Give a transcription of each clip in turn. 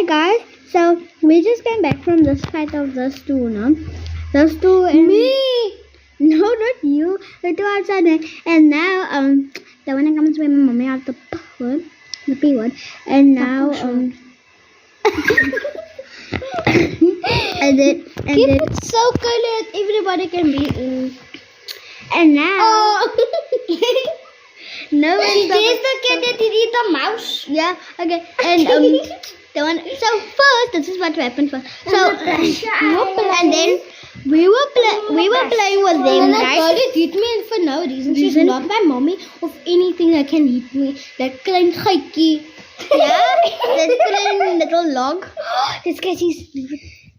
Hi guys, so we just came back from this fight of those two, no? Those two and Me! no, not you. The two outside there. And now the one that comes with my mommy out the word, the P word. And now and then Keep so good that everybody can be in. and now Oh! no one's There's the kid that did eat the mouse. yeah, okay. And the one so first this is what happened first. So and then we were playing with them, And that girl right? that hit me for no reason. She's not my mommy of anything that can hit me. That klein geitjie. Yeah, this little log. This Cassie's.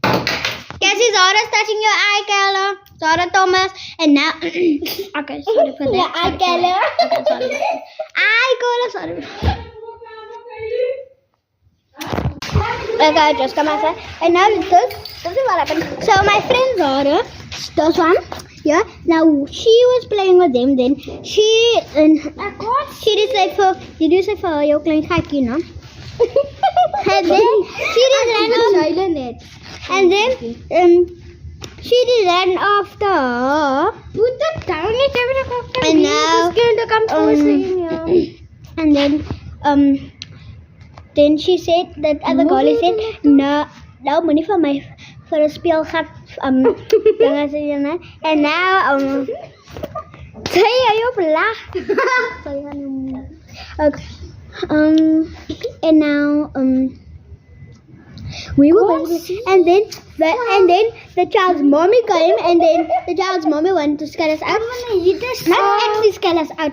Cassie, Zora's touching your eye, Kayla. Zora Thomas. And now okay, sorry for that. Yeah, I get it. Okay, sorry. I Kayla, sorry. Okay, I just come outside. And now this is what happened. So my friend Zora, this one, yeah. Now she was playing with them. Then she decided for her, your klein geitjie, you know. And then she ran off. And then she ran after. Put that down. And now going to come and then she said that other girl said no money for a speel gat and now say jy op lag. Okay. And now we were and then the child's mommy came and then the child's mommy wanted to scare us out. Not actually scare us out.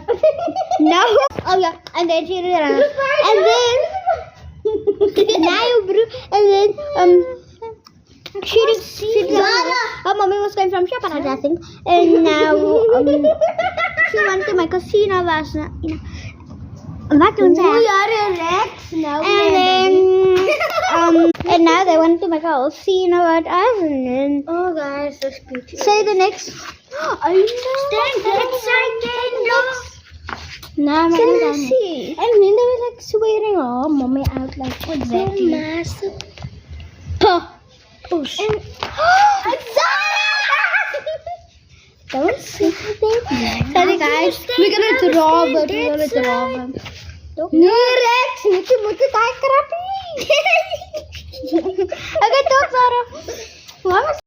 No. Oh yeah. And then she ran out. And then now you brew and then she did her mommy was coming from Japan, I think. And now she went to my casino was what doen ze? We are Rex now. And then and now they want to make a whole scene about us and then Oh guys, that's beautiful. say the next I know. no, Can I see? and then they were like swearing oh mommy out like what's So that? massive. Push. And Don't say that. sorry guys, we're gonna draw, but we're gonna draw. No, Rex, mutu tai karapi. Okay, talk Zara. Mama